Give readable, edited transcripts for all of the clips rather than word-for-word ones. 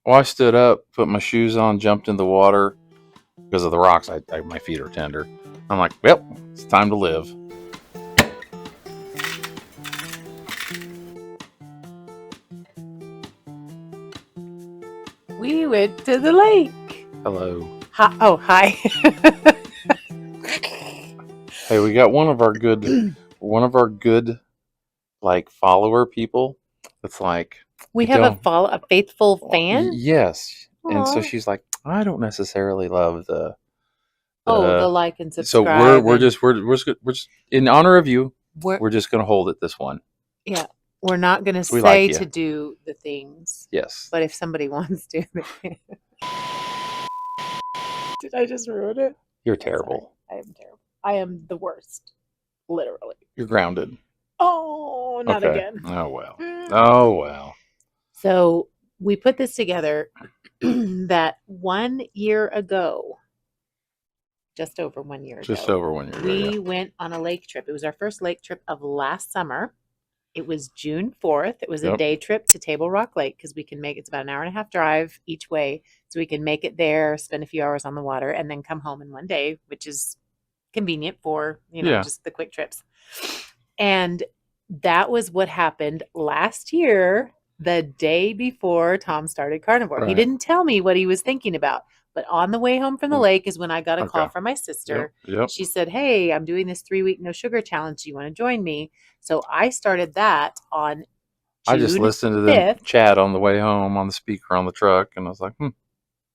Well, I stood up, put my shoes on, jumped in the water because of the rocks. My feet are tender. I'm like, well, it's time to live. We went to the lake. Hello. Hi. Oh, hi. Hey, we got one of our good like follower people. That's like We I have don't. a faithful fan. Yes, and so Aw. she's like, I don't necessarily love the Oh, the the. like and So subscribe we're just in honor of you. we're We're just gonna hold it this one yeah, we're not gonna because we like say you. to do the things, Yes, but if somebody wants to, they can. Did I just ruin it? you're I'm sorry. terrible. I am terrible. I am the worst. Literally. You're grounded. Oh, not Okay. again. Oh well. Oh well. So we put this together that 1 year ago, just over 1 year Just ago, over 1 year ago. we Yeah. went on a lake trip. It was our first lake trip of last summer. It was June 4th. It was a Yep. day trip to Table Rock Lake because we can make it's about an hour and a half drive each way. So we can make it there, spend a few hours on the water, and then come home in one day, which is convenient for, Yeah. just the quick trips. And that was what happened last year, the day before Tom started carnivore. He Right. didn't tell me what he was thinking about. But on the way home from the lake is when I got a call Okay. from my sister. Yep. She said, "Hey, I'm doing this 3-week no sugar challenge. Do you want to join me?" So I started that on I just June listened to them 5th. chat on the way home on the speaker on the truck, and I was like,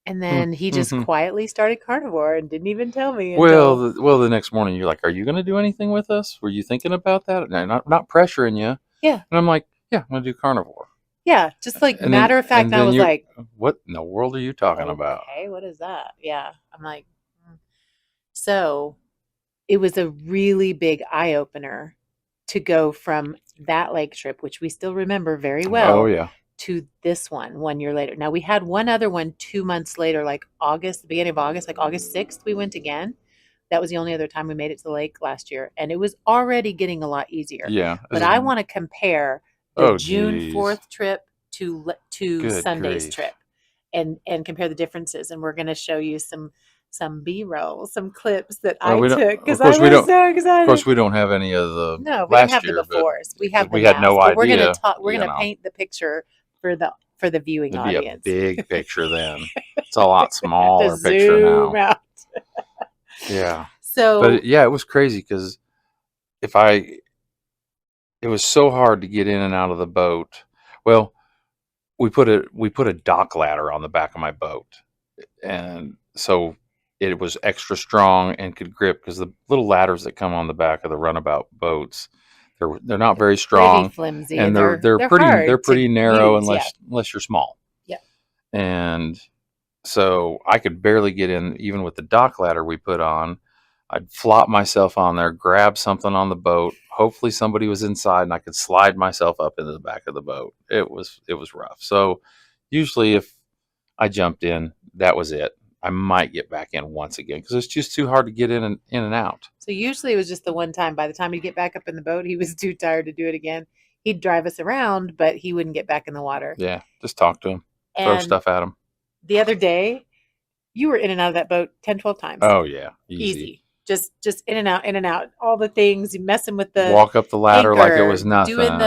And then he just quietly started carnivore and didn't even tell me Well, until the next morning you're like, are you going to do anything with us? Were you thinking about that? No, not pressuring you. Yeah. And I'm like, yeah, I'm going to do carnivore. Yeah, just like And matter of fact, I was like, what in the world are you talking about? okay, what is that? Yeah. I'm like, So it was a really big eye opener to go from that lake trip, which we still remember very well, Oh yeah. to this one 1 year later. Now we had one other one 2 months later, like August, the beginning of August, like August 6th, we went again. That was the only other time we made it to the lake last year. And it was already getting a lot easier. Yeah. But I want to compare the June geez. 4th trip to Good Sunday's grief. trip and compare the differences. And we're going to show you some B-roll, some clips that I took because I was so excited. Of course, we don't have any of the No, we last didn't have year, the befores. We have the we had nows, no but we're gonna idea. talk. We're gonna paint the picture for the viewing It'd be audience. a big picture then. It's a lot smaller To picture zoom now. out. Yeah. So, But yeah, it was crazy because it was so hard to get in and out of the boat. Well, we put a dock ladder on the back of my boat, and so it was extra strong and could grip because the little ladders that come on the back of the runabout boats, they're not very strong, pretty flimsy, and they're pretty narrow use, unless you're small. Yeah. And so I could barely get in even with the dock ladder we put on. I'd flop myself on there, grab something on the boat. Hopefully somebody was inside and I could slide myself up into the back of the boat. It was rough. So usually if I jumped in, that was it. I might get back in once again because it's just too hard to get in and out. So usually it was just the one time. By the time he'd get back up in the boat, he was too tired to do it again. He'd drive us around, but he wouldn't get back in the water. Yeah, just talk to him, throw stuff at him. The other day, you were in and out of that boat 10, 12 times. Oh yeah, easy. Just in and out, all the things. You messing with the walk up the ladder anchor, like it was nothing. Doing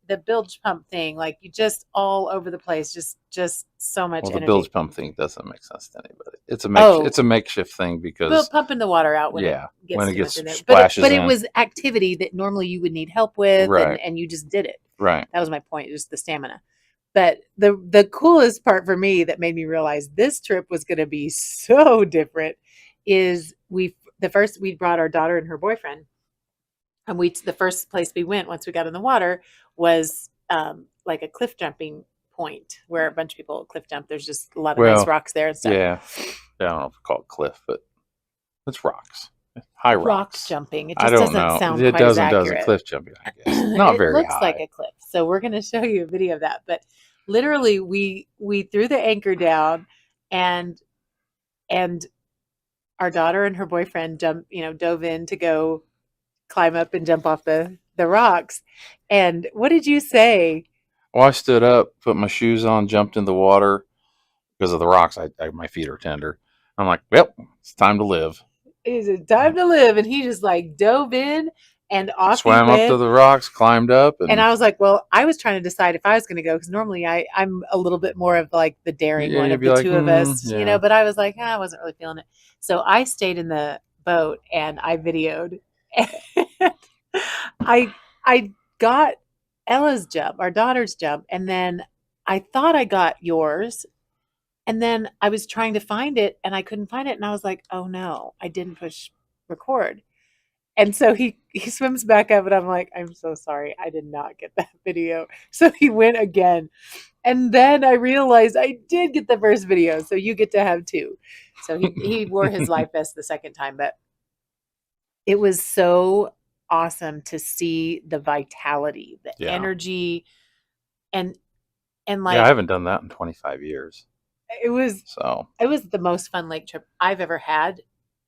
the bilge pump thing, like you just all over the place. Just so much. Well, energy. the bilge pump thing doesn't make sense to anybody. It's a makeshift thing because pumping the water out when it gets splashes but it was activity that normally you would need help with, right. and you just did it. Right. That was my point, just the stamina. But the coolest part for me that made me realize this trip was going to be so different is we brought our daughter and her boyfriend, and the first place we went once we got in the water was like a cliff jumping point where a bunch of people cliff jump. There's just a lot of nice rocks there and stuff. Yeah, I don't know if it's called cliff, but it's rocks. High rocks. Jumping. It just doesn't sound quite as accurate. Doesn't cliff jumping, I guess. Not very high. It looks like a cliff. So we're going to show you a video of that. But literally we threw the anchor down and our daughter and her boyfriend dove in to go climb up and jump off the rocks. And what did you say? Well, I stood up, put my shoes on, jumped in the water because of the rocks. My feet are tender. I'm like, well, it's time to live. It's a time to live. And he just like dove in and off he Swam up to went. the rocks, climbed up, And and I was like, well, I was trying to decide if I was going to go because normally I'm a little bit more of like the daring yeah, one you'd of be the like, two of us, yeah. but I was like, I wasn't really feeling it. So I stayed in the boat and I videoed. And I got Ella's jump, our daughter's jump, and then I thought I got yours. And then I was trying to find it and I couldn't find it. And I was like, oh no, I didn't push record. And so he swims back up and I'm like, I'm so sorry. I did not get that video. So he went again. And then I realized I did get the first video. So you get to have two. So he wore his life vest the second time, but it was so awesome to see the vitality, the Yeah. energy, and Yeah, I like haven't done that in 25 years. it was So, it was the most fun lake trip I've ever had,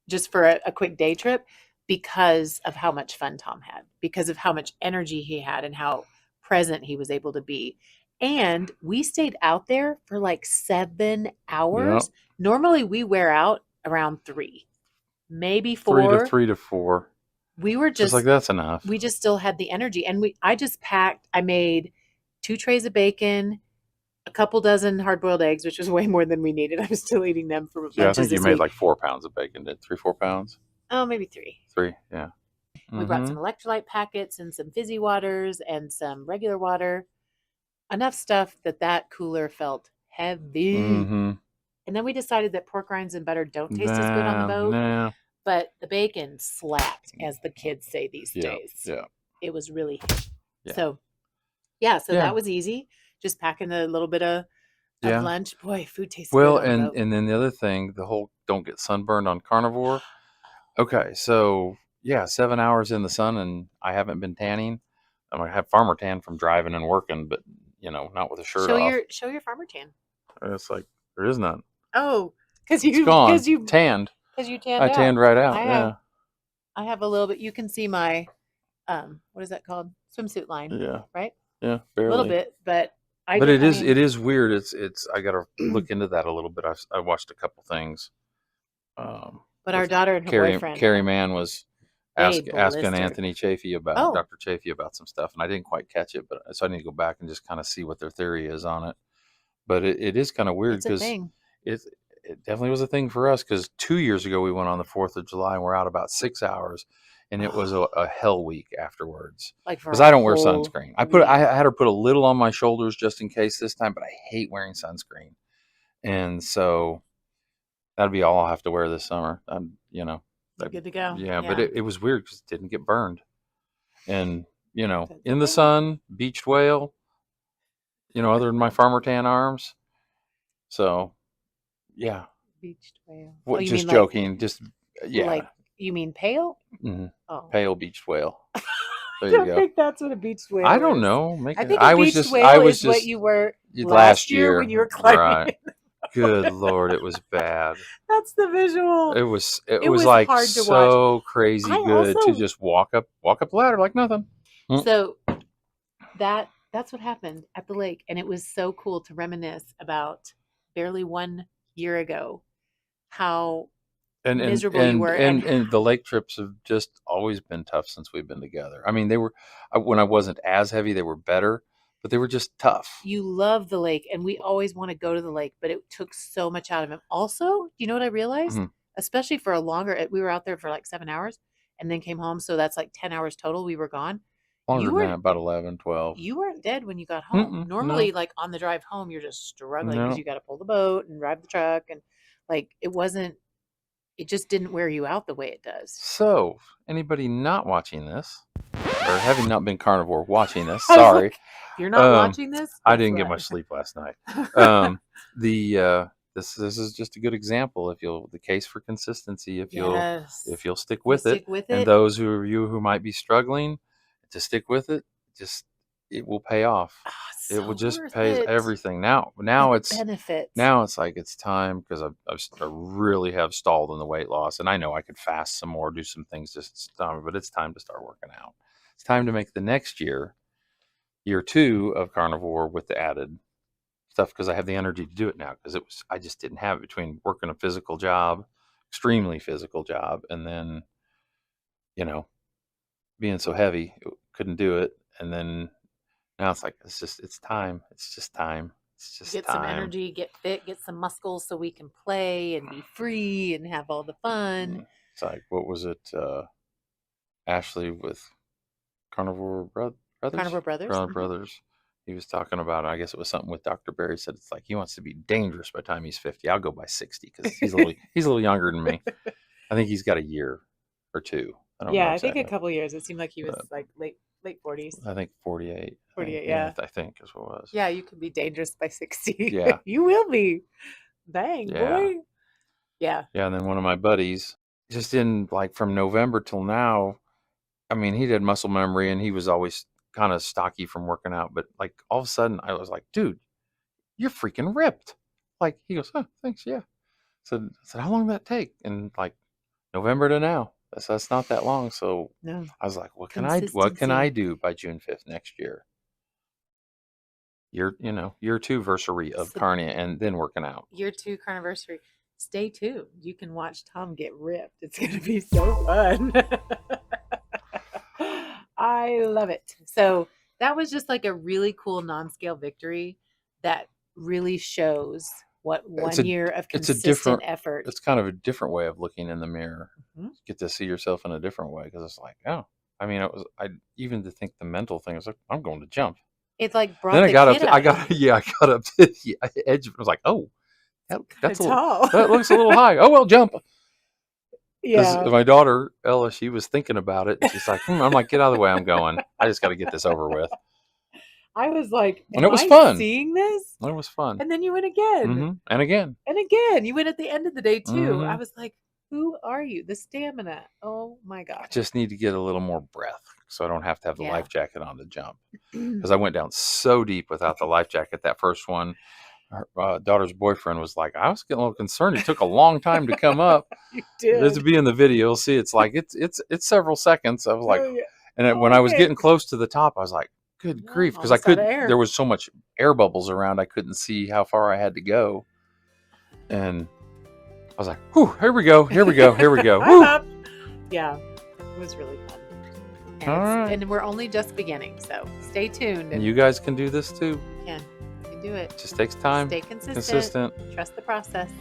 just for a quick day trip, because of how much fun Tom had, because of how much energy he had and how present he was able to be. And we stayed out there for like 7 yep. hours. Normally we wear out around 3, maybe 3 to 4. 3 to 4. We were Just like just that's enough. we just still had the energy, and I just packed. I made 2 trays of bacon, a couple dozen hard-boiled eggs, which was way more than we needed. I'm still eating them for Yeah, I lunches think you this made week. like 4 pounds of bacon. Did 3, 4 pounds? Oh, maybe 3. 3, yeah. We brought Mm-hmm. some electrolyte packets and some fizzy waters and some regular water. Enough stuff that cooler felt heavy. Mm-hmm. And then we decided that pork rinds and butter don't taste as good on the Nah, boat, nah. but the bacon slapped, as the kids say these Yeah, days. yeah, It was really yeah, so. Yeah, so yeah, that was easy. Just packing a little bit of yeah. lunch. Boy, food tastes good Well, on the boat. and then the other thing, the whole don't get sunburned on carnivore. Okay, so yeah, 7 hours in the sun, and I haven't been tanning. I have farmer tan from driving and working, but not with a shirt off. Show your farmer tan. And it's like there is none. Oh, because It's you gone. because you Tanned. because you tanned I out. tanned right out. I have Yeah, I have a little bit. You can see my what is that called? Swimsuit line, yeah, right? yeah, A little barely. bit, but I But did. I it mean, is weird. It's. I got to look into that a little bit. I watched a couple things. but our With daughter and her boyfriend, Carrie Mann was they asking blistered. Anthony Chafee about Oh, Dr. Chafee about some stuff, and I didn't quite catch it, but so I need to go back and just kind of see what their theory is on it. But it is kind of weird it's a because thing. it it definitely was a thing for us because 2 years ago we went on the 4th of July and we're out about 6 hours, and it was a hell week afterwards Like for because a I don't wear whole sunscreen. I week. had her put a little on my shoulders just in case this time, but I hate wearing sunscreen, and so that'd be all I'll have to wear this summer. You're good to go. Yeah, but Yeah. it was weird because it didn't get burned. And, That's in the okay. sun, beached whale, other than my farmer tan arms. So, yeah, Beached whale. Oh, what, you mean just joking. Just, yeah, like you mean pale? hmm Oh, pale beached whale. I There you don't go. think that's what a beached I whale don't is. know. I think a beached I whale was is what just you were last last year when year. you were climbing Right. it. Good Lord. It was bad. That's the visual. It It was was like hard to watch. so crazy I good to also just walk up the ladder like nothing. Mm. so that's what happened at the lake, and it was so cool to reminisce about barely 1 year ago how And miserable you were and and the lake trips have just always been tough since we've been together. I mean, they were when I wasn't as heavy, they were better, but they were just tough. you love the lake, and we always want to go to the lake, but it took so much out of him. Also, you know what I realized? Mhm. Especially for a longer, we were out there for like 7 hours and then came home. So that's like 10 hours total. We were gone. Longer You than that, weren't, about 11, 12. you weren't dead when you got home. Mm-mm, Normally, no, like on the drive home, you're just struggling because no. you got to pull the boat and drive the truck. And like, it just didn't wear you out the way it does. So, anybody not watching this or having not been carnivore watching this, I was sorry. like, if you're not Um, watching this, I guess didn't get what? much sleep last night. Um, the this is just a good example. If you'll the case for consistency, Yes. if you'll stick You with it, stick with and it. those who might be struggling to stick with it, just it will pay off. Oh, it's It will so just worth pays it. everything. The Now benefits. it's like it's time because I really have stalled in the weight loss, and I know I could fast some more, do some things just but it's time to start working out. It's time to make the next year 2 of carnivore with the added stuff because I have the energy to do it now. Because I just didn't have it between working a physical job, extremely physical job, and then you know being so heavy, couldn't do it. And then now it's like it's time. It's just time. It's just Get some time. energy, get fit, get some muscles so we can play and be free and have all the fun. It's like, what was it? Ashley with Carnivore Brothers. Carnivore Brothers. Carnivore Brothers. He was talking about, I guess it was something with Dr. Barry said it's like he wants to be dangerous by the time he's 50. I'll go by 60 because he's a little younger than me. I think he's got a year or two. I don't know Yeah, I exactly. think a couple years. It seemed like he was like late 40s. I think 48. 48, yeah. I think is what it was. Yeah, you could be dangerous by 60. Yeah. You will be. Dang, Yeah. boy. Yeah. Yeah, and then one of my buddies, just in like from November till now, I mean, he did muscle memory and he was always kind of stocky from working out, but like all of a sudden I was like, dude, you're freaking ripped. Like he goes, oh, thanks, yeah. So I said, how long did that take? And like November to now. That's not that long. So No. I was like, what can I do by June 5th next year? Year 2 anniversary of carnia and then working out. Year 2 carniversary. Stay tuned. You can watch Tom get ripped. It's going to be so fun. I love it. So that was just like a really cool non-scale victory that really shows what year of consistent effort. It's kind of a different way of looking in the mirror. Mm-hmm. You get to see yourself in a different way because it's like, oh, I mean, even to think the mental thing was like, I'm going to jump. It's like brought then I got up to the edge. I was like, oh, that's tall. That looks a little high. Oh, well, jump. Yeah. My daughter Ella, she was thinking about it. She's like, I'm like, get out of the way. I'm going. I just got to get this over with. I was like, and it was fun. Seeing this, it was fun. And then you went again, mm-hmm. and again. You went at the end of the day too. Mm-hmm. I was like, who are you? The stamina. Oh my god! I just need to get a little more breath, so I don't have to have the life jacket on to jump. Because I went down so deep without the life jacket. That first one, her daughter's boyfriend was like, I was getting a little concerned. It took a long time to come up. You did. There's to be in the video. You'll see. It's like it's several seconds. I was like, and when I was getting close to the top, I was like, good grief, because there was so much air bubbles around, I couldn't see how far I had to go. And I was like, whew, here we go. Woo. Yeah, it was really fun. And, all right. And we're only just beginning, so stay tuned. And you guys can do this too. You can do it. It just takes time. Stay consistent. Trust the process.